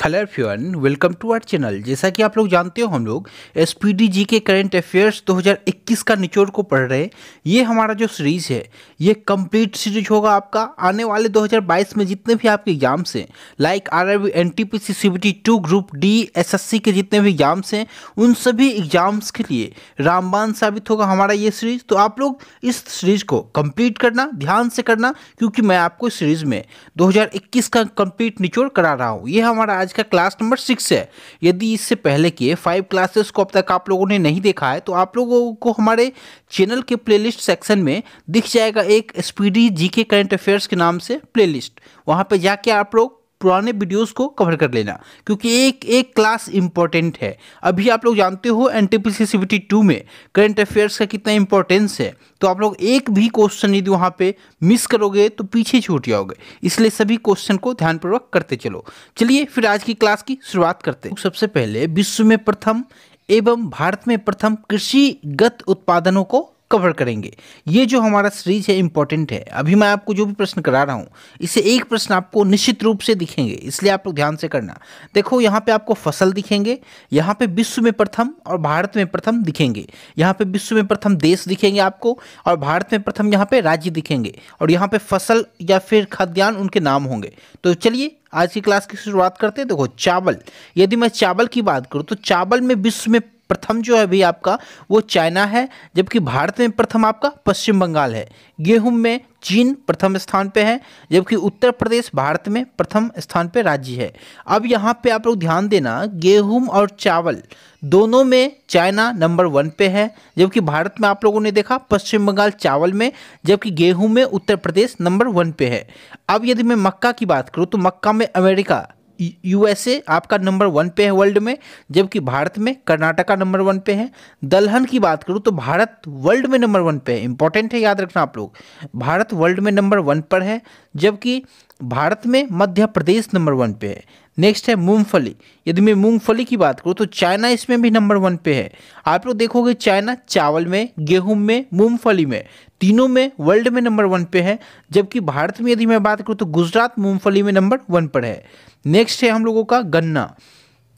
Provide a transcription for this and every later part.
Hello everyone, welcome to our channel. जैसा कि आप लोग जानते हो, हम लोग एसपीडी जी के करंट अफेयर्स 2021 का निचोड़ को पढ़ रहे हैं। ये हमारा जो सीरीज़ है ये कंप्लीट सीरीज होगा। आपका आने वाले 2022 में जितने भी आपके एग्जाम्स हैं, like RRB, NTPC, CBT 2, group D, SSC के जितने भी एग्जाम्स हैं, उन सभी एग्जाम्स के लिए रामबाण साबित होगा हमारा ये सीरीज़। तो आप लोग इस सीरीज़ को कंप्लीट करना, ध्यान से करना, क्योंकि मैं आपको इस सीरीज़ में 2021 का कंप्लीट निचोड़ करा रहा हूँ। ये हमारा आज का क्लास नंबर 6 है। यदि इससे पहले के 5 क्लासेस को अब तक आप लोगों ने नहीं देखा है तो आप लोगों को हमारे चैनल के प्लेलिस्ट सेक्शन में दिख जाएगा एक एसपीडी जीके करंट अफेयर्स के नाम से प्लेलिस्ट। वहाँ पे जाके आप लोग पुराने वीडियोस को कवर कर लेना, क्योंकि एक एक क्लास इंपॉर्टेंट है। अभी आप लोग जानते हो एनटीपीसी सीबीटी 2 में करंट अफेयर्स का कितना इंपॉर्टेंस है, तो आप लोग एक भी क्वेश्चन यदि वहाँ पे मिस करोगे तो पीछे छूट जाओगे। इसलिए सभी क्वेश्चन को ध्यानपूर्वक करते चलो। चलिए फिर आज की क्लास की शुरुआत करते हैं। सबसे पहले विश्व में प्रथम एवं भारत में प्रथम कृषिगत उत्पादनों को कवर करेंगे। ये जो हमारा सीरीज है इंपॉर्टेंट है। अभी मैं आपको जो भी प्रश्न करा रहा हूँ, इससे एक प्रश्न आपको निश्चित रूप से दिखेंगे, इसलिए आप लोग ध्यान से करना। देखो, यहाँ पे आपको फसल दिखेंगे, यहाँ पे विश्व में प्रथम और भारत में प्रथम दिखेंगे। यहाँ पे विश्व में प्रथम देश दिखेंगे आपको, और भारत में प्रथम यहाँ पे राज्य दिखेंगे, और यहाँ पे फसल या फिर खाद्यान्न उनके नाम होंगे। तो चलिए आज की क्लास की शुरुआत करते हैं। देखो, चावल, यदि मैं चावल की बात करूँ तो चावल में विश्व में प्रथम जो है भी आपका वो चाइना है, जबकि भारत में प्रथम आपका पश्चिम बंगाल है। गेहूं में चीन प्रथम स्थान पे है, जबकि उत्तर प्रदेश भारत में प्रथम स्थान पे राज्य है। अब यहाँ पे आप लोग ध्यान देना, गेहूं और चावल दोनों में चाइना नंबर 1 पे है, जबकि भारत में आप लोगों ने देखा पश्चिम बंगाल चावल में, जबकि गेहूं में उत्तर प्रदेश नंबर 1 पे है। अब यदि मैं मक्का की बात करूँ तो मक्का में अमेरिका यूएसए आपका नंबर 1 पे है वर्ल्ड में, जबकि भारत में कर्नाटका नंबर 1 पे है। दलहन की बात करूँ तो भारत वर्ल्ड में नंबर 1 पे है। इंपॉर्टेंट है, याद रखना आप लोग, भारत वर्ल्ड में नंबर 1 पर है, जबकि भारत में मध्य प्रदेश नंबर 1 पे है। नेक्स्ट है मूंगफली। यदि मैं मूंगफली की बात करूँ तो चाइना इसमें भी नंबर 1 पे है। आप लोग देखोगे चाइना चावल में, गेहूं में, मूंगफली में, तीनों में वर्ल्ड में नंबर 1 पे है, जबकि भारत में यदि मैं बात करूँ तो गुजरात मूंगफली में नंबर 1 पर है। नेक्स्ट है हम लोगों का गन्ना।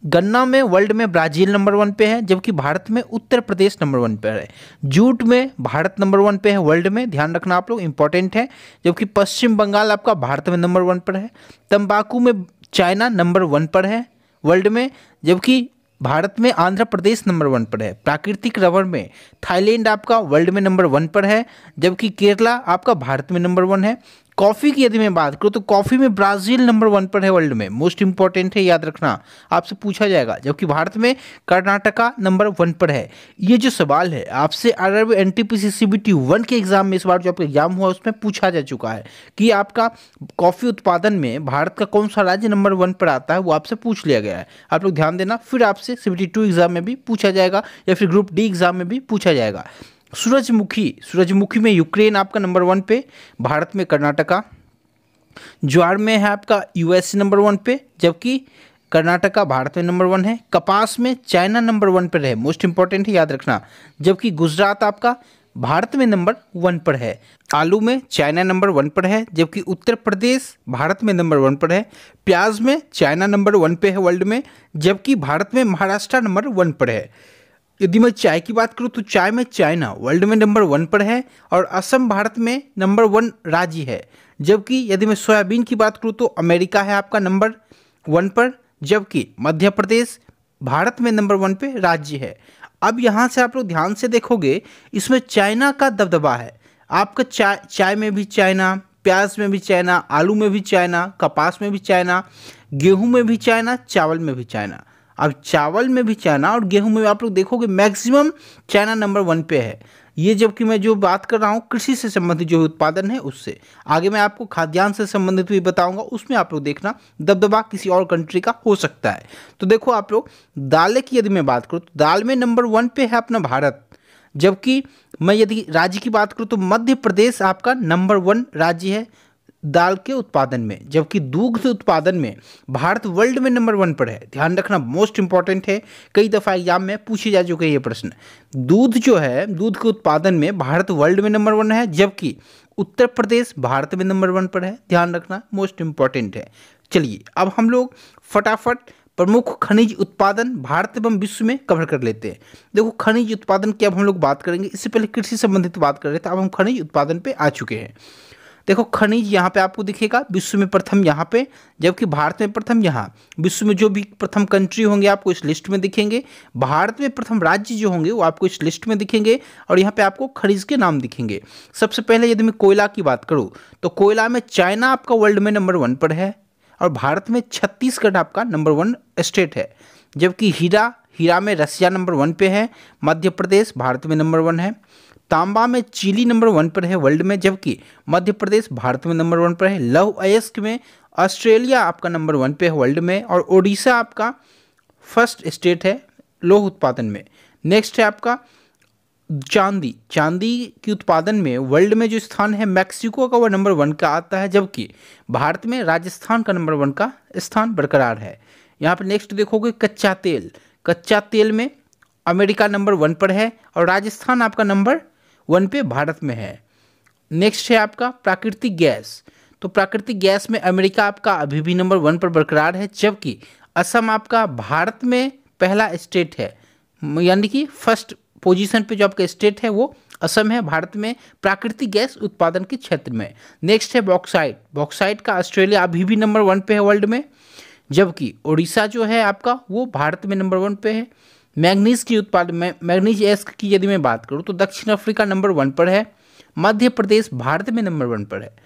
गन्ना में वर्ल्ड में ब्राज़ील नंबर 1 पे है, जबकि भारत में उत्तर प्रदेश नंबर 1 पर है। जूट में भारत नंबर 1 पे है वर्ल्ड में, ध्यान रखना आप लोग, इंपॉर्टेंट है, जबकि पश्चिम बंगाल आपका भारत में नंबर 1 पर है। तंबाकू में चाइना नंबर 1 पर है वर्ल्ड में, जबकि भारत में आंध्र प्रदेश नंबर 1 पर है। प्राकृतिक रबर में थाईलैंड आपका वर्ल्ड में नंबर 1 पर है, जबकि केरला आपका भारत में नंबर 1 है। कॉफ़ी की यदि मैं बात करूँ तो कॉफ़ी में ब्राज़ील नंबर 1 पर है वर्ल्ड में, मोस्ट इंपॉर्टेंट है, याद रखना, आपसे पूछा जाएगा, जबकि भारत में कर्नाटका नंबर 1 पर है। ये जो सवाल है आपसे आरआरबी, एनटीपीसी, सीबीटी 1 के एग्जाम में, इस बार जो आपका एग्जाम हुआ उसमें पूछा जा चुका है कि आपका कॉफ़ी उत्पादन में भारत का कौन सा राज्य नंबर 1 पर आता है, वो आपसे पूछ लिया गया है। आप लोग ध्यान देना, फिर आपसे सीबीटी 2 एग्जाम में भी पूछा जाएगा, या फिर ग्रुप डी एग्जाम में भी पूछा जाएगा। सूरजमुखी में यूक्रेन आपका नंबर 1 पे, भारत में कर्नाटका। ज्वार में है आपका यूएसए नंबर 1 पे, जबकि कर्नाटका भारत में नंबर 1 है। कपास में चाइना नंबर 1 पर है, मोस्ट इंपॉर्टेंट है, याद रखना, जबकि गुजरात आपका भारत में नंबर 1 पर है। आलू में चाइना नंबर 1 पर है, जबकि उत्तर प्रदेश भारत में नंबर 1 पर है। प्याज में चाइना नंबर 1 पे है वर्ल्ड में, जबकि भारत में महाराष्ट्र नंबर 1 पर है। यदि मैं चाय की बात करूँ तो चाय में चाइना वर्ल्ड में नंबर 1 पर है, और असम भारत में नंबर 1 राज्य है। जबकि यदि मैं सोयाबीन की बात करूँ तो अमेरिका है आपका नंबर 1 पर, जबकि मध्य प्रदेश भारत में नंबर 1 पे राज्य है। अब यहाँ से आप लोग ध्यान से देखोगे, इसमें चाइना का दबदबा है आपका। चाय में भी चाइना, प्याज में भी चाइना, आलू में भी चाइना, कपास में भी चाइना, गेहूँ में भी चाइना, चावल में भी चाइना। अब चावल में भी चाइना और गेहूं में आप लोग देखोगे मैक्सिमम चाइना नंबर 1 पे है। ये जबकि मैं जो बात कर रहा हूँ कृषि से संबंधित जो उत्पादन है उससे, आगे मैं आपको खाद्यान्न से संबंधित भी बताऊंगा, उसमें आप लोग देखना दबदबा किसी और कंट्री का हो सकता है। तो देखो आप लोग, दालें की यदि मैं बात करूँ तो दाल में नंबर 1 पे है अपना भारत, जबकि मैं यदि राज्य की बात करूँ तो मध्य प्रदेश आपका नंबर 1 राज्य है दाल के उत्पादन में, जबकि दुग्ध उत्पादन में भारत वर्ल्ड में नंबर 1 पर है। ध्यान रखना, मोस्ट इंपॉर्टेंट है, कई दफ़ा एग्जाम में पूछे जा चुके हैं ये प्रश्न। दूध जो है, दूध के उत्पादन में भारत वर्ल्ड में नंबर 1 है, जबकि उत्तर प्रदेश भारत में नंबर 1 पर है। ध्यान रखना, मोस्ट इंपॉर्टेंट है। चलिए अब हम लोग फटाफट प्रमुख खनिज उत्पादन भारत एवं विश्व में कवर कर लेते हैं। देखो खनिज उत्पादन की अब हम लोग बात करेंगे, इससे पहले कृषि संबंधित बात कर रहे थे, अब हम खनिज उत्पादन पे आ चुके हैं। देखो खनिज यहाँ पे आपको दिखेगा विश्व में प्रथम यहाँ पे, जबकि भारत में प्रथम यहाँ। विश्व में जो भी प्रथम कंट्री होंगे आपको इस लिस्ट में दिखेंगे, भारत में प्रथम राज्य जो होंगे वो आपको इस लिस्ट में दिखेंगे, और यहाँ पे आपको खनिज के नाम दिखेंगे। सबसे पहले यदि मैं कोयला की बात करूँ तो कोयला में चाइना आपका वर्ल्ड में नंबर 1 पर है, और भारत में छत्तीसगढ़ आपका नंबर 1 स्टेट है। जबकि हीरा में रसिया नंबर 1 पे है, मध्य प्रदेश भारत में नंबर 1 है। तांबा में चिली नंबर 1 पर है वर्ल्ड में, जबकि मध्य प्रदेश भारत में नंबर 1 पर है। लौह अयस्क में ऑस्ट्रेलिया आपका नंबर 1 पे है वर्ल्ड में, और ओडिशा आपका फर्स्ट स्टेट है लौह उत्पादन में। नेक्स्ट है आपका चांदी के उत्पादन में वर्ल्ड में जो स्थान है मैक्सिको का वो नंबर 1 का आता है, जबकि भारत में राजस्थान का नंबर 1 का स्थान बरकरार है। यहाँ पे नेक्स्ट देखोगे कच्चा तेल में अमेरिका नंबर 1 पर है, और राजस्थान आपका नंबर 1 पे भारत में है। नेक्स्ट है आपका प्राकृतिक गैस, तो प्राकृतिक गैस में अमेरिका आपका अभी भी नंबर 1 पर बरकरार है, जबकि असम आपका भारत में पहला स्टेट है, यानी कि फर्स्ट पोजीशन पे जो आपका स्टेट है वो असम है भारत में प्राकृतिक गैस उत्पादन के क्षेत्र में। नेक्स्ट है बॉक्साइट का ऑस्ट्रेलिया अभी भी नंबर 1 पे है वर्ल्ड में, जबकि उड़ीसा जो है आपका वो भारत में नंबर 1 पे है। मैग्नीज की उत्पादन मैग्नीज एस्क की यदि मैं बात करूँ तो दक्षिण अफ्रीका नंबर 1 पर है, मध्य प्रदेश भारत में नंबर 1 पर है।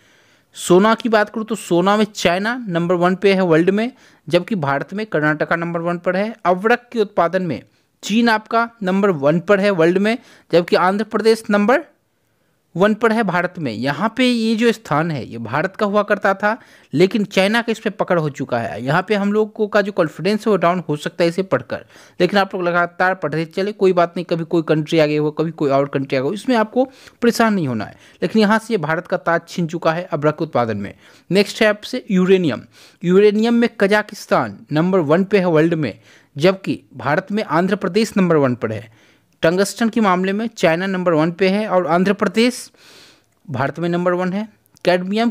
सोना की बात करूँ तो सोना में चाइना नंबर 1 पे है वर्ल्ड में, जबकि भारत में कर्नाटका नंबर 1 पर है। अवरक के उत्पादन में चीन आपका नंबर 1 पर है वर्ल्ड में, जबकि आंध्र प्रदेश नंबर 1 पर है भारत में। यहाँ पे ये जो स्थान है ये भारत का हुआ करता था, लेकिन चाइना का इस पर पकड़ हो चुका है। यहाँ पे हम लोग को का जो कॉन्फिडेंस है वो डाउन हो सकता है इसे पढ़कर, लेकिन आप लोग लगातार पढ़ते चले, कोई बात नहीं, कभी कोई कंट्री आ गई हो, कभी कोई और कंट्री आ गई हो, इसमें आपको परेशान नहीं होना है। लेकिन यहाँ से ये भारत का ताज छीन चुका है अब्रक उत्पादन में। नेक्स्ट है आपसे यूरेनियम में कजाकिस्तान नंबर 1 पे है वर्ल्ड में, जबकि भारत में आंध्र प्रदेश नंबर 1 पर है। टंगस्टन के मामले में चाइना नंबर 1 पे है और आंध्र प्रदेश भारत में नंबर 1 है। कैडमियम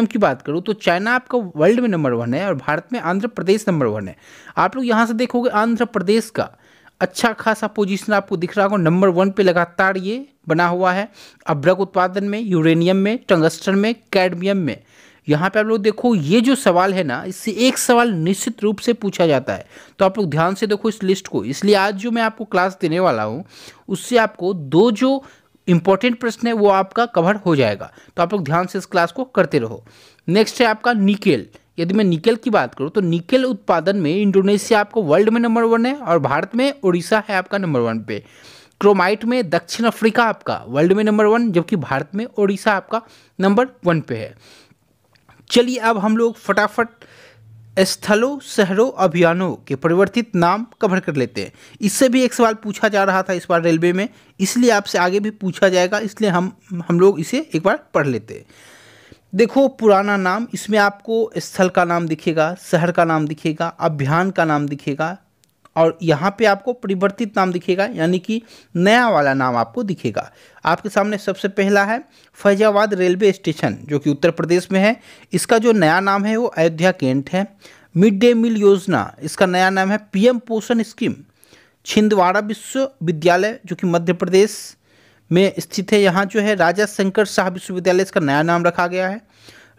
की बात करूँ तो चाइना आपका वर्ल्ड में नंबर 1 है और भारत में आंध्र प्रदेश नंबर 1 है। आप लोग यहाँ से देखोगे आंध्र प्रदेश का अच्छा खासा पोजीशन आपको दिख रहा होगा, नंबर 1 पे लगातार ये बना हुआ है अभ्रक उत्पादन में, यूरेनियम में, टंगस्टन में, कैडमियम में। यहाँ पे आप लोग देखो ये जो सवाल है ना, इससे एक सवाल निश्चित रूप से पूछा जाता है, तो आप लोग ध्यान से देखो इस लिस्ट को। इसलिए आज जो मैं आपको क्लास देने वाला हूँ उससे आपको 2 जो इंपॉर्टेंट प्रश्न है वो आपका कवर हो जाएगा, तो आप लोग ध्यान से इस क्लास को करते रहो। नेक्स्ट है आपका निकेल। यदि मैं निकेल की बात करूँ तो निकेल उत्पादन में इंडोनेशिया आपको वर्ल्ड में नंबर 1 है और भारत में उड़ीसा है आपका नंबर 1 पे। क्रोमाइट में दक्षिण अफ्रीका आपका वर्ल्ड में नंबर 1, जबकि भारत में उड़ीसा आपका नंबर 1 पे है। चलिए अब हम लोग फटाफट स्थलों शहरों अभियानों के परिवर्तित नाम कवर कर लेते हैं। इससे भी एक सवाल पूछा जा रहा था इस बार रेलवे में, इसलिए आपसे आगे भी पूछा जाएगा, इसलिए हम लोग इसे एक बार पढ़ लेते हैं। देखो पुराना नाम, इसमें आपको स्थल का नाम दिखेगा, शहर का नाम दिखेगा, अभियान का नाम दिखेगा, और यहाँ पे आपको परिवर्तित नाम दिखेगा, यानी कि नया वाला नाम आपको दिखेगा। आपके सामने सबसे पहला है फैजाबाद रेलवे स्टेशन, जो कि उत्तर प्रदेश में है। इसका जो नया नाम है वो अयोध्या कैंट है। मिड डे मील योजना, इसका नया नाम है पीएम पोषण स्कीम। छिंदवाड़ा विश्वविद्यालय जो कि मध्य प्रदेश में स्थित है, यहाँ जो है राजा शंकर शाह विश्वविद्यालय, इसका नया नाम रखा गया है।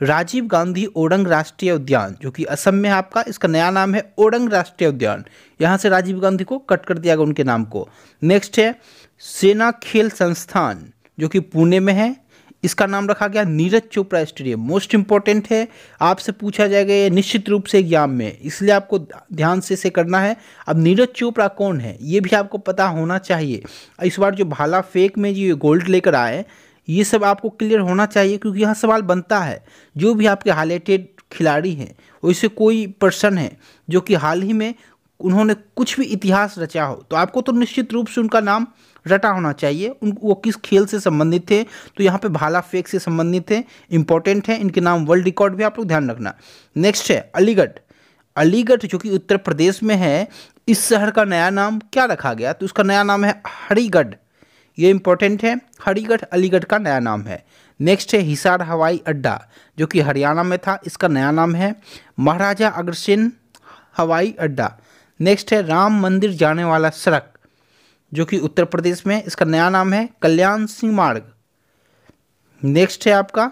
राजीव गांधी ओरंग राष्ट्रीय उद्यान जो कि असम में है आपका, इसका नया नाम है ओरंग राष्ट्रीय उद्यान। यहाँ से राजीव गांधी को कट कर दिया गया उनके नाम को। नेक्स्ट है सेना खेल संस्थान जो कि पुणे में है, इसका नाम रखा गया Neeraj Chopra stadium. Most important है, आपसे पूछा जाएगा ये निश्चित रूप से एग्जाम में, इसलिए आपको ध्यान से इसे करना है। अब नीरज चोपड़ा कौन है ये भी आपको पता होना चाहिए। इस बार जो भाला फेंक में जो गोल्ड लेकर आए ये सब आपको क्लियर होना चाहिए, क्योंकि यहाँ सवाल बनता है जो भी आपके हाईलाइटेड खिलाड़ी हैं, वैसे कोई पर्सन है जो कि हाल ही में उन्होंने कुछ भी इतिहास रचा हो, तो आपको तो निश्चित रूप से उनका नाम रटा होना चाहिए। वो किस खेल से संबंधित थे, तो यहाँ पे भाला फेंक से संबंधित थे, इंपॉर्टेंट है, इनके नाम वर्ल्ड रिकॉर्ड भी आप लोग ध्यान रखना। नेक्स्ट है अलीगढ़ जो कि उत्तर प्रदेश में है। इस शहर का नया नाम क्या रखा गया, तो उसका नया नाम है हरिगढ़। ये इंपॉर्टेंट है, हरिगढ़ अलीगढ़ का नया नाम है। नेक्स्ट है हिसार हवाई अड्डा जो कि हरियाणा में था, इसका नया नाम है महाराजा अग्रसेन हवाई अड्डा। नेक्स्ट है राम मंदिर जाने वाला सड़क जो कि उत्तर प्रदेश में, इसका नया नाम है कल्याण सिंह मार्ग। नेक्स्ट है आपका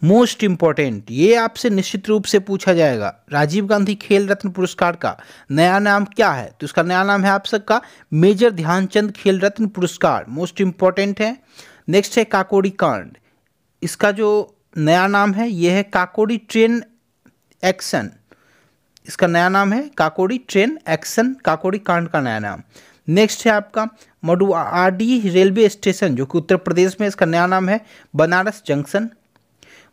मोस्ट इंपॉर्टेंट, ये आपसे निश्चित रूप से पूछा जाएगा, राजीव गांधी खेल रत्न पुरस्कार का नया नाम क्या है? तो इसका नया नाम है आप सबका मेजर ध्यानचंद खेल रत्न पुरस्कार, मोस्ट इंपॉर्टेंट है। नेक्स्ट है काकोरी कांड, इसका जो नया नाम है ये है काकोरी ट्रेन एक्शन, इसका नया नाम है काकोरी ट्रेन एक्शन, काकोरी कांड का नया नाम। नेक्स्ट है आपका मडुआडी रेलवे स्टेशन जो कि उत्तर प्रदेश में, इसका नया नाम है Banaras junction.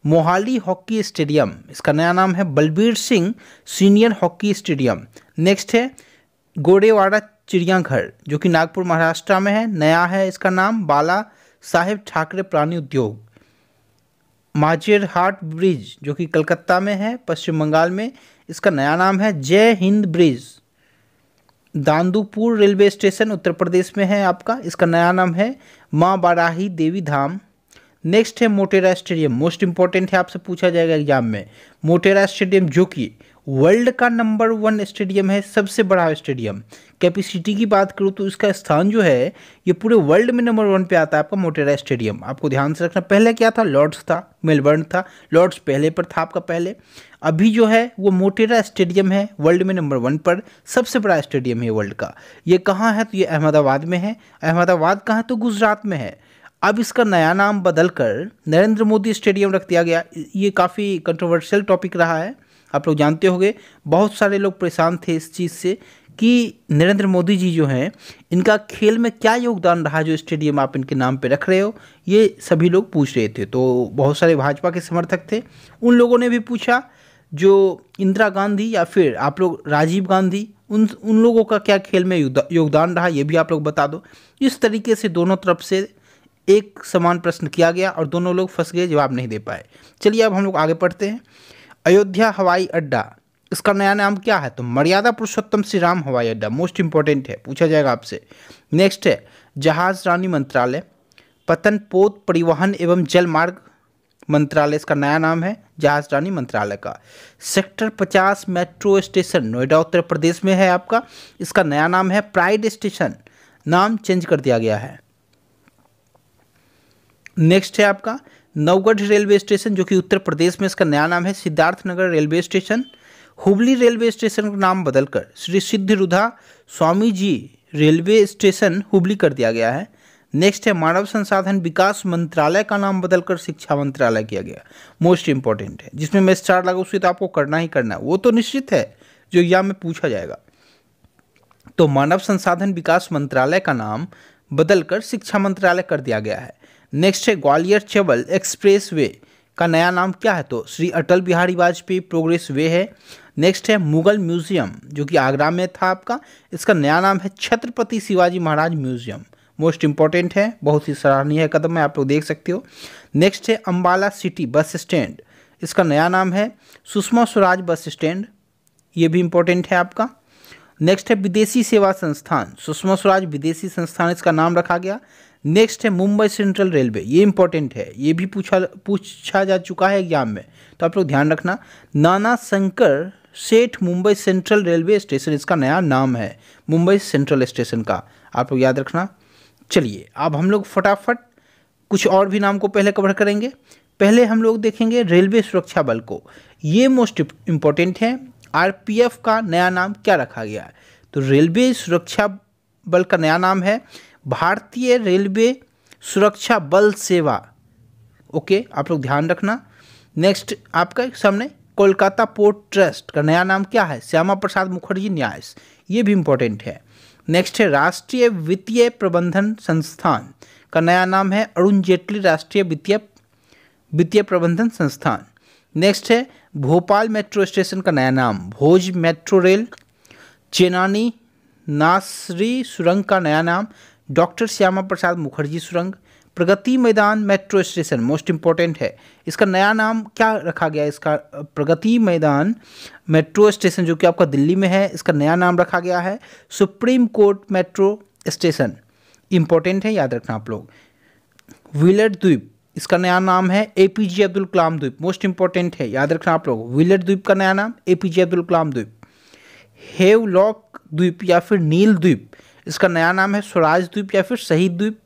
Mohali hockey stadium, इसका नया नाम है Balbir Singh senior hockey stadium. Next है गोरेवाड़ा चिड़ियाघर जो कि नागपुर महाराष्ट्र में है, नया है इसका नाम बाला साहेब ठाकरे प्राणी उद्योग। माजेरहाट ब्रिज जो कि कलकत्ता में है पश्चिम बंगाल में, इसका नया नाम है जय Hind bridge. दांदुपुर railway station Uttar Pradesh में है आपका, इसका नया नाम है माँ बाराही देवी धाम। नेक्स्ट है मोटेरा स्टेडियम, मोस्ट इंपॉर्टेंट है, आपसे पूछा जाएगा एग्जाम में। मोटेरा स्टेडियम जो कि वर्ल्ड का नंबर 1 स्टेडियम है, सबसे बड़ा स्टेडियम। कैपेसिटी की बात करूँ तो इसका स्थान जो है ये पूरे वर्ल्ड में नंबर 1 पे आता है आपका मोटेरा स्टेडियम। आपको ध्यान से रखना, पहले क्या था, लॉर्ड्स था, मेलबर्न था, लॉर्ड्स पहले पर था आपका पहले। अभी जो है वो मोटेरा स्टेडियम है वर्ल्ड में नंबर 1 पर, सबसे बड़ा स्टेडियम है वर्ल्ड का। ये कहाँ है? तो ये अहमदाबाद में है। अहमदाबाद कहाँ है? तो गुजरात में है। अब इसका नया नाम बदलकर नरेंद्र मोदी स्टेडियम रख दिया गया। ये काफ़ी कंट्रोवर्शियल टॉपिक रहा है, आप लोग जानते होंगे, बहुत सारे लोग परेशान थे इस चीज़ से कि नरेंद्र मोदी जी जो हैं इनका खेल में क्या योगदान रहा जो स्टेडियम आप इनके नाम पे रख रहे हो, ये सभी लोग पूछ रहे थे। तो बहुत सारे भाजपा के समर्थक थे, उन लोगों ने भी पूछा जो इंदिरा गांधी या फिर आप लोग राजीव गांधी, उन लोगों का क्या खेल में योगदान रहा, ये भी आप लोग बता दो। इस तरीके से दोनों तरफ से एक समान प्रश्न किया गया और दोनों लोग फंस गए, जवाब नहीं दे पाए। चलिए अब हम लोग आगे पढ़ते हैं। अयोध्या हवाई अड्डा, इसका नया नाम क्या है? तो मर्यादा पुरुषोत्तम श्री राम हवाई अड्डा, मोस्ट इंपॉर्टेंट है, पूछा जाएगा आपसे। नेक्स्ट है जहाज रानी मंत्रालय। पतन पोत परिवहन एवं जल मार्ग मंत्रालय, इसका नया नाम है जहाज रानी मंत्रालय का। Sector 50 metro station Noida Uttar Pradesh में है आपका, इसका नया नाम है प्राइड स्टेशन, नाम चेंज कर दिया गया है। नेक्स्ट है आपका नवगढ़ रेलवे स्टेशन जो कि उत्तर प्रदेश में, इसका नया नाम है Siddharthnagar railway station. Hubli railway station का नाम बदलकर श्री सिद्धिरुधा स्वामी जी रेलवे स्टेशन हुबली कर दिया गया है। नेक्स्ट है मानव संसाधन विकास मंत्रालय का नाम बदलकर शिक्षा मंत्रालय किया गया, मोस्ट इंपॉर्टेंट है। जिसमें मैं स्टार लगा उससे तो आपको करना ही करना है, वो तो निश्चित है जो एग्जाम में पूछा जाएगा। तो मानव संसाधन विकास मंत्रालय का नाम बदलकर शिक्षा मंत्रालय कर दिया गया है। नेक्स्ट है ग्वालियर चंबल एक्सप्रेस वे का नया नाम क्या है? तो श्री अटल बिहारी वाजपेयी प्रोग्रेस वे है। नेक्स्ट है मुगल म्यूजियम जो कि आगरा में था आपका, इसका नया नाम है Chhatrapati Shivaji Maharaj museum, most important है, बहुत ही सराहनीय कदम है, आप लोग देख सकते हो। नेक्स्ट है अम्बाला सिटी बस स्टैंड, इसका नया नाम है सुषमा स्वराज बस स्टैंड, ये भी इंपॉर्टेंट है आपका। नेक्स्ट है विदेशी सेवा संस्थान, सुषमा स्वराज विदेशी संस्थान इसका नाम रखा गया। नेक्स्ट है मुंबई सेंट्रल रेलवे, ये इंपॉर्टेंट है, ये भी पूछा जा चुका है एग्जाम में, तो आप लोग ध्यान रखना। नाना शंकर सेठ मुंबई सेंट्रल रेलवे स्टेशन इसका नया नाम है, मुंबई सेंट्रल स्टेशन का, आप लोग याद रखना। चलिए अब हम लोग फटाफट कुछ और भी नाम को पहले कवर करेंगे। पहले हम लोग देखेंगे रेलवे सुरक्षा बल को, ये मोस्ट इम्पॉर्टेंट है। आरपीएफ का नया नाम क्या रखा गया है? तो रेलवे सुरक्षा बल का नया नाम है भारतीय रेलवे सुरक्षा बल सेवा, ओके, आप लोग ध्यान रखना। नेक्स्ट आपका सामने कोलकाता पोर्ट ट्रस्ट का नया नाम क्या है? श्यामा प्रसाद मुखर्जी न्यास, ये भी इम्पोर्टेंट है। नेक्स्ट है राष्ट्रीय वित्तीय प्रबंधन संस्थान का नया नाम है अरुण जेटली राष्ट्रीय वित्तीय प्रबंधन संस्थान। नेक्स्ट है भोपाल मेट्रो स्टेशन का नया नाम भोज मेट्रो रेल। चेनानी नासरी सुरंग का नया नाम डॉक्टर श्यामा प्रसाद मुखर्जी सुरंग। Pragati Maidan metro station most important है, इसका नया नाम क्या रखा गया? इसका प्रगति मैदान मेट्रो स्टेशन जो कि आपका दिल्ली में है, इसका नया नाम रखा गया है supreme court metro station, important है, याद रखना आप लोग। व्हीलर द्वीप इसका नया नाम है एपीजे अब्दुल कलाम द्वीप, मोस्ट इंपॉर्टेंट है, याद रखना आप लोग। विलेट द्वीप का नया नाम एपीजे अब्दुल कलाम द्वीप। हेवलॉक द्वीप या फिर नील द्वीप, इसका नया नाम है स्वराज द्वीप या फिर शहीद द्वीप।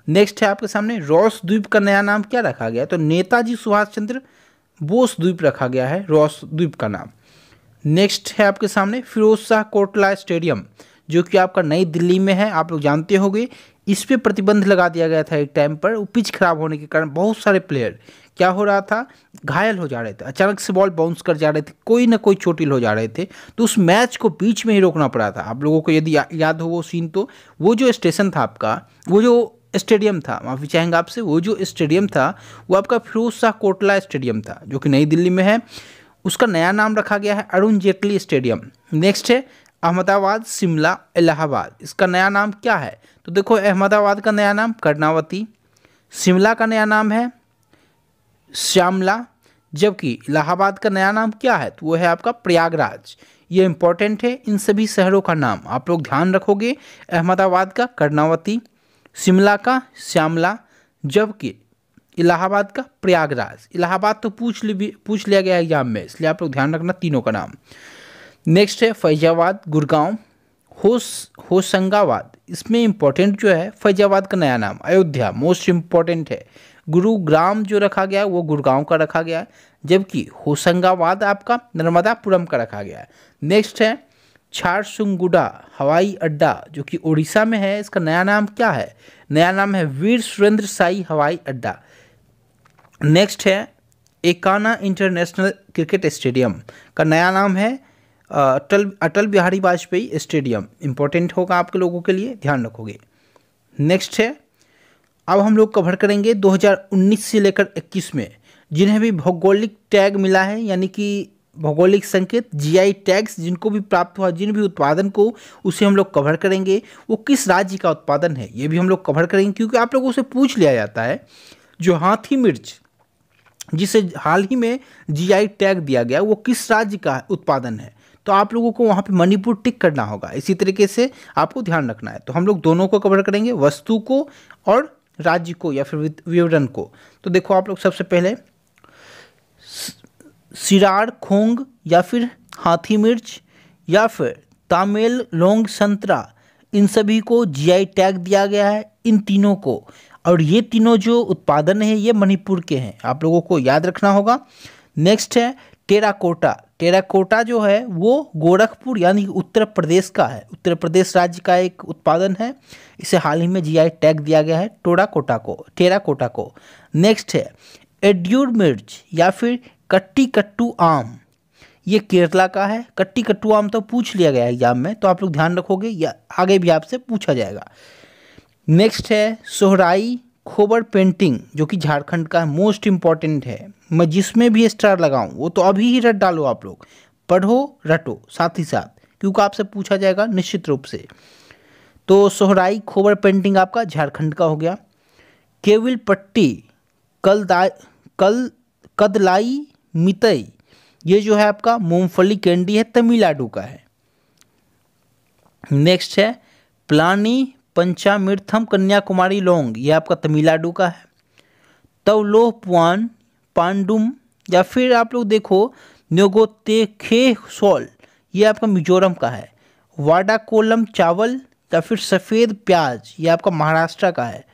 नेक्स्ट है आपके सामने रॉस द्वीप का नया नाम क्या रखा गया है, तो नेताजी सुभाष चंद्र बोस द्वीप रखा गया है रॉस द्वीप का नाम। नेक्स्ट है आपके सामने फिरोज शाह कोटला स्टेडियम, जो कि आपका नई दिल्ली में है, आप लोग जानते होंगे। इस पे प्रतिबंध लगा दिया गया था एक टाइम पर, वो पिच खराब होने के कारण बहुत सारे प्लेयर क्या हो रहा था, घायल हो जा रहे थे, अचानक से बॉल बाउंस कर जा रहे थे, कोई ना कोई चोटिल हो जा रहे थे, तो उस मैच को बीच में ही रोकना पड़ा था। आप लोगों को यदि याद हो वो सीन, तो वो जो स्टेशन था आपका, वो जो स्टेडियम था, माफ़ी चाहेंगे आपसे, वो जो स्टेडियम था वो आपका फिरोज शाह कोटला स्टेडियम था, जो कि नई दिल्ली में है। उसका नया नाम रखा गया है अरुण जेटली स्टेडियम। नेक्स्ट है अहमदाबाद शिमला इलाहाबाद, इसका नया नाम क्या है, तो देखो अहमदाबाद का नया नाम कर्णावती, शिमला का नया नाम है श्यामला, जबकि इलाहाबाद का नया नाम क्या है, तो वो है आपका प्रयागराज। ये इंपॉर्टेंट है, इन सभी शहरों का नाम आप लोग ध्यान रखोगे, अहमदाबाद का कर्णावती, शिमला का श्यामला, जबकि इलाहाबाद का प्रयागराज। इलाहाबाद तो पूछ लिया गया एग्जाम में, इसलिए आप लोग ध्यान रखना तीनों का नाम। नेक्स्ट है फैजाबाद गुड़गांव होशंगाबाद, इसमें इंपॉर्टेंट जो है फैजाबाद का नया नाम अयोध्या, मोस्ट इंपॉर्टेंट है। गुरुग्राम जो रखा गया है वो गुड़गांव का रखा गया है, जबकि होशंगाबाद आपका नर्मदापुरम का रखा गया है। नेक्स्ट है झारसुगुड़ा हवाई अड्डा, जो कि उड़ीसा में है, इसका नया नाम क्या है, नया नाम है वीर सुरेंद्र साई हवाई अड्डा। नेक्स्ट है एकाना इंटरनेशनल क्रिकेट स्टेडियम का नया नाम है अटल बिहारी वाजपेयी स्टेडियम, इंपॉर्टेंट होगा आपके लोगों के लिए, ध्यान रखोगे। नेक्स्ट है अब हम लोग कवर करेंगे 2019 से लेकर 21 में जिन्हें भी भौगोलिक टैग मिला है, यानी कि भौगोलिक संकेत जीआई टैग्स जिनको भी प्राप्त हुआ, जिन भी उत्पादन को, उसे हम लोग कवर करेंगे। वो किस राज्य का उत्पादन है ये भी हम लोग कवर करेंगे, क्योंकि आप लोगों से पूछ लिया जाता है जो हाथी मिर्च जिसे हाल ही में जीआई टैग दिया गया वो किस राज्य का उत्पादन है, तो आप लोगों को वहाँ पे मणिपुर टिक करना होगा। इसी तरीके से आपको ध्यान रखना है। तो हम लोग दोनों को कवर करेंगे, वस्तु को और राज्य को या फिर विवरण को। तो देखो आप लोग सबसे पहले सिरार खोंग या फिर हाथी मिर्च या फिर तामेल लोंग संतरा, इन सभी को जीआई टैग दिया गया है, इन तीनों को। और ये तीनों जो उत्पादन है ये मणिपुर के हैं, आप लोगों को याद रखना होगा। नेक्स्ट है टेराकोटा। टेराकोटा जो है वो गोरखपुर यानी उत्तर प्रदेश का है, उत्तर प्रदेश राज्य का एक उत्पादन है। इसे हाल ही में जीआई टैग दिया गया है टेराकोटा को। नेक्स्ट है एड्यूर मिर्च या फिर कट्टी कट्टू आम, ये केरला का है। कट्टी कट्टू आम तो पूछ लिया गया एग्जाम में, तो आप लोग ध्यान रखोगे, या आगे भी आपसे पूछा जाएगा। नेक्स्ट है सोहराई खोबर पेंटिंग, जो कि झारखंड का मोस्ट इंपॉर्टेंट है। मैं जिसमें भी स्टार लगाऊं वो तो अभी ही रट डालो, आप लोग पढ़ो रटो साथ ही साथ, क्योंकि आपसे पूछा जाएगा निश्चित रूप से। तो सोहराई खोबर पेंटिंग आपका झारखंड का हो गया। केविल पट्टी कदलाई मितई, ये जो है आपका मूंगफली कैंडी है, तमिलनाडु का है। नेक्स्ट है प्लानी पंचामृतम कन्याकुमारी लौंग, ये आपका तमिलनाडु का है। तवलोह पुआन पांडुम या फिर आप लोग देखो न्योगोतेखे सोल, ये आपका मिजोरम का है। वाडा कोलम चावल या फिर सफ़ेद प्याज, ये आपका महाराष्ट्र का है।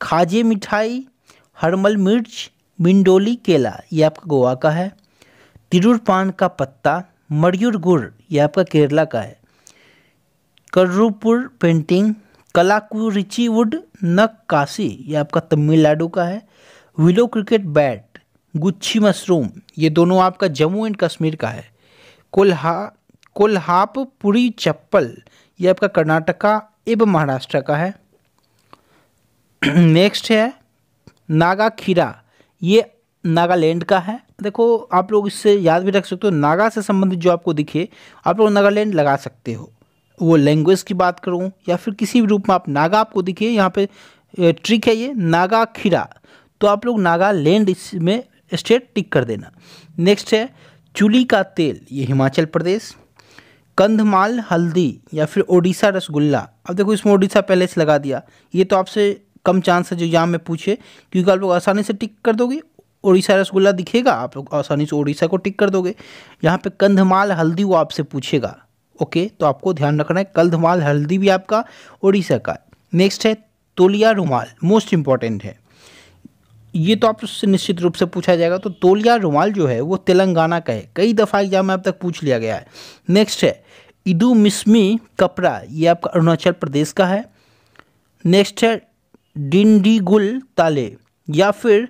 खाजे मिठाई हरमल मिर्च मिंडोली केला, ये आपका गोवा का है। तिरुर पान का पत्ता मड़यूर गुड़, ये आपका केरला का है। कर्रूपुर पेंटिंग कलाकुरिची वुड नक्काशी, ये आपका तमिलनाडु का है। विलो क्रिकेट बैट गुच्छी मशरूम, ये दोनों आपका जम्मू एंड कश्मीर का है। कोल्हापुरी चप्पल, ये आपका कर्नाटका एवं महाराष्ट्र का है। नेक्स्ट है नागा खीरा, ये नागालैंड का है। देखो आप लोग इससे याद भी रख सकते हो, नागा से संबंधित जो आपको दिखे आप लोग नागालैंड लगा सकते हो। वो लैंग्वेज की बात करूं या फिर किसी भी रूप में आप नागा आपको दिखे, यहाँ पे ट्रिक है ये नागा खीरा, तो आप लोग नागालैंड इसमें स्टेट टिक कर देना। नेक्स्ट है चुली का तेल, ये हिमाचल प्रदेश। कंधमाल हल्दी या फिर ओडिशा रसगुल्ला, अब देखो इसमें ओडिशा पहले से लगा दिया, ये तो आपसे कम चांस है जो एग्जाम में पूछे, क्योंकि आप लोग आसानी से टिक कर दोगे। उड़ीसा रसगुल्ला दिखेगा, आप लोग आसानी से उड़ीसा को टिक कर दोगे। यहाँ पे कंधमाल हल्दी वो आपसे पूछेगा, ओके, तो आपको ध्यान रखना है कंधमाल हल्दी भी आपका उड़ीसा का। नेक्स्ट है तौलिया रुमाल, मोस्ट इंपॉर्टेंट है, ये तो आपसे निश्चित रूप से पूछा जाएगा। तो तौलिया रुमाल जो है वो तेलंगाना का है, कई दफ़ा एग्जाम में अब तक पूछ लिया गया है। नेक्स्ट है इदुमिस्मी कपड़ा, ये आपका अरुणाचल प्रदेश का है। नेक्स्ट है डिंडीगुल ताले या फिर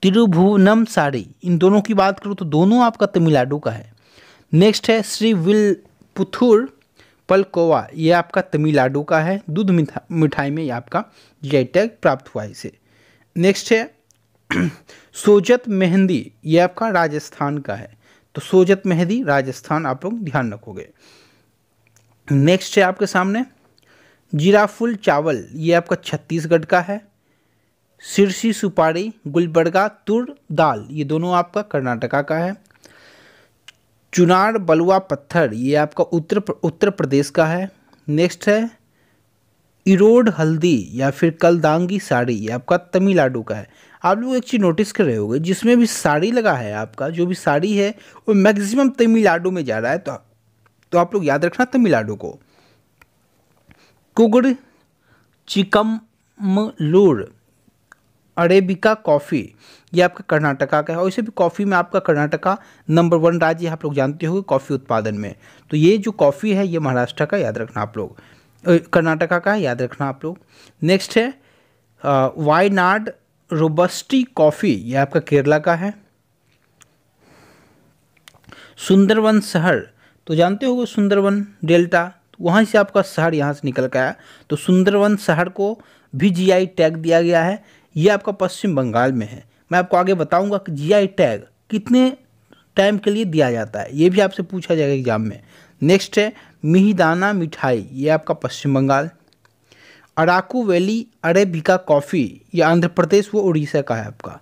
तिरुभुवनम साड़ी, इन दोनों की बात करूँ तो दोनों आपका तमिलनाडु का है। नेक्स्ट है श्री विल्पुथुर पलकोवा, ये आपका तमिलनाडु का है, दूध मिठाई में ये आपका जीआई टैग प्राप्त हुआ है इसे। नेक्स्ट है सोजत मेहंदी, ये आपका राजस्थान का है, तो सोजत मेहंदी राजस्थान आप लोग ध्यान रखोगे। नेक्स्ट है आपके सामने जीराफुल चावल, ये आपका छत्तीसगढ़ का है। सिरसी सुपारी, गुलबर्गा तुर दाल, ये दोनों आपका कर्नाटका का है। चुनार बलुआ पत्थर, ये आपका उत्तर प्रदेश का है। नेक्स्ट है इरोड हल्दी या फिर कलदांगी साड़ी, ये आपका तमिलनाडु का है। आप लोग एक चीज़ नोटिस कर रहे होंगे, जिसमें भी साड़ी लगा है आपका, जो भी साड़ी है वो मैक्सिमम तमिलनाडु में जा रहा है, तो आप लोग याद रखना तमिलनाडु को। कुगड़ चिकमलूर अरेबिका कॉफ़ी, ये आपका कर्नाटका का है, और इसे भी कॉफ़ी में आपका कर्नाटका नंबर 1 राज्य, आप लोग जानते होंगे कॉफ़ी उत्पादन में। तो ये जो कॉफ़ी है ये महाराष्ट्र का, याद रखना आप लोग, कर्नाटका का है, याद रखना आप लोग। नेक्स्ट है वायनाड रोबस्टी कॉफ़ी, ये आपका केरला का है। सुंदरवन शहर, तो जानते होंगे सुंदरवन डेल्टा, तो वहाँ से आपका शहर यहाँ से निकल गया, तो सुंदरवन शहर को भी जीआई टैग दिया गया है, ये आपका पश्चिम बंगाल में है। मैं आपको आगे बताऊंगा कि जीआई टैग कितने टाइम के लिए दिया जाता है, ये भी आपसे पूछा जाएगा एग्जाम में। नेक्स्ट है मिहिदाना मिठाई, ये आपका Paschim Bangal. Araku Valley arabica coffee, ये आंध्र प्रदेश वो उड़ीसा का है आपका।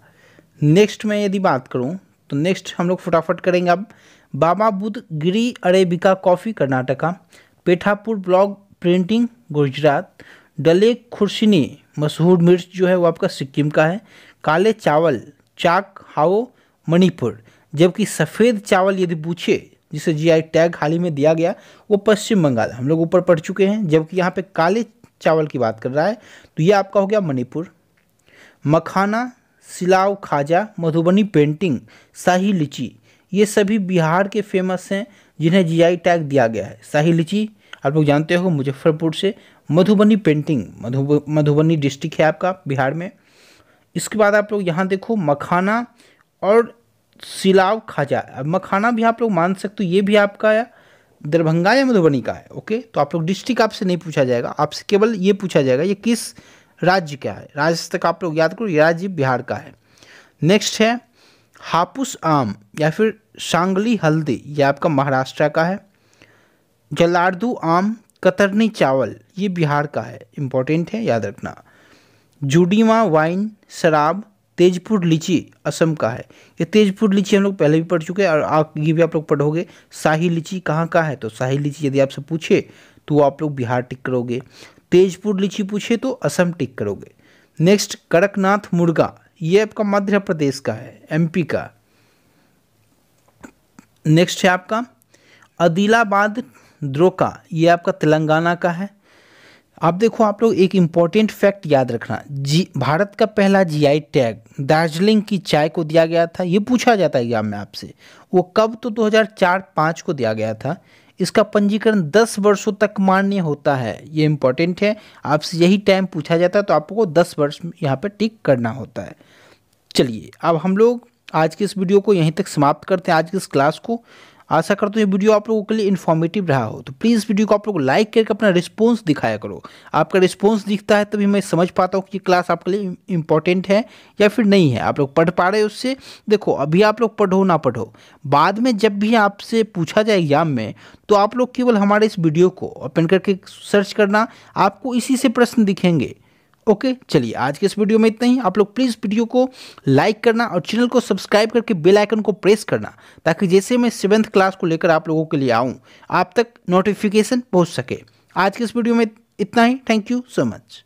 नेक्स्ट में यदि बात करूं तो नेक्स्ट हम लोग फटाफट करेंगे अब। Baba Budan Giri arabica coffee Karnataka. Pethapur block printing Gujarat. Dalle Khursani मशहूर मिर्च जो है वो आपका सिक्किम का है। काले चावल चाक हाओ मणिपुर, जबकि सफ़ेद चावल यदि पूछे जिसे जीआई टैग हाल ही में दिया गया वो पश्चिम बंगाल, हम लोग ऊपर पढ़ चुके हैं। जबकि यहाँ पे काले चावल की बात कर रहा है तो ये आपका हो गया मणिपुर। मखाना सिलाव खाजा मधुबनी पेंटिंग शाही लीची, ये सभी बिहार के फेमस हैं जिन्हें जीआई टैग दिया गया है। शाही लीची आप लोग जानते हो मुजफ्फरपुर से। मधुबनी पेंटिंग मधुबनी डिस्ट्रिक्ट है आपका बिहार में। इसके बाद आप लोग यहाँ देखो मखाना और सिलाव खाजा, अब मखाना भी आप लोग मान सकते हो ये भी आपका दरभंगा या मधुबनी का है, ओके। तो आप लोग डिस्ट्रिक्ट आपसे नहीं पूछा जाएगा, आपसे केवल ये पूछा जाएगा ये किस राज्य का है। राज्य तक आप लोग याद करो, ये राज्य बिहार का है। नेक्स्ट है हापुस आम या फिर सांगली हल्दी, ये आपका महाराष्ट्र का है। जलार्दू आम कतरनी चावल, ये बिहार का है, इंपॉर्टेंट है, याद रखना। जुडीमा वाइन शराब तेजपुर लीची असम का है। ये तेजपुर लीची हम लोग पहले भी पढ़ चुके हैं और ये भी आप लोग पढ़ोगे। शाही लीची कहाँ का है, तो शाही लीची यदि आपसे पूछे तो आप लोग बिहार टिक करोगे। तेजपुर लीची पूछे तो असम टिक करोगे। नेक्स्ट कड़कनाथ मुर्गा, ये आपका मध्य प्रदेश का है, एमपी का। नेक्स्ट है आपका आदिलाबाद द्रोका, ये आपका तेलंगाना का है। आप देखो आप लोग एक इम्पॉर्टेंट फैक्ट याद रखना, भारत का पहला जीआई टैग दार्जिलिंग की चाय को दिया गया था। ये पूछा जाता है एग्जाम में आपसे, वो कब, तो 2004-05 को दिया गया था। इसका पंजीकरण 10 वर्षों तक मान्य होता है, ये इंपॉर्टेंट है, आपसे यही टाइम पूछा जाता है, तो आपको 10 वर्ष यहाँ पे टिक करना होता है। चलिए अब हम लोग आज के इस वीडियो को यहीं तक समाप्त करते हैं, आज की इस क्लास को। आशा करता हूँ ये वीडियो आप लोगों के लिए इन्फॉर्मेटिव रहा हो, तो प्लीज़ वीडियो को आप लोग लाइक करके अपना रिस्पांस दिखाया करो। आपका रिस्पांस दिखता है तभी मैं समझ पाता हूँ कि ये क्लास आपके लिए इंपॉर्टेंट है या फिर नहीं है, आप लोग पढ़ पा रहे हो उससे। देखो अभी आप लोग पढ़ो ना पढ़ो, बाद में जब भी आपसे पूछा जाए एग्जाम में तो आप लोग केवल हमारे इस वीडियो को ओपन करके सर्च करना, आपको इसी से प्रश्न दिखेंगे, ओके। चलिए आज के इस वीडियो में इतना ही। आप लोग प्लीज़ वीडियो को लाइक करना और चैनल को सब्सक्राइब करके बेल आइकन को प्रेस करना, ताकि जैसे मैं 7th क्लास को लेकर आप लोगों के लिए आऊँ आप तक नोटिफिकेशन पहुँच सके। आज के इस वीडियो में इतना ही। Thank you so much.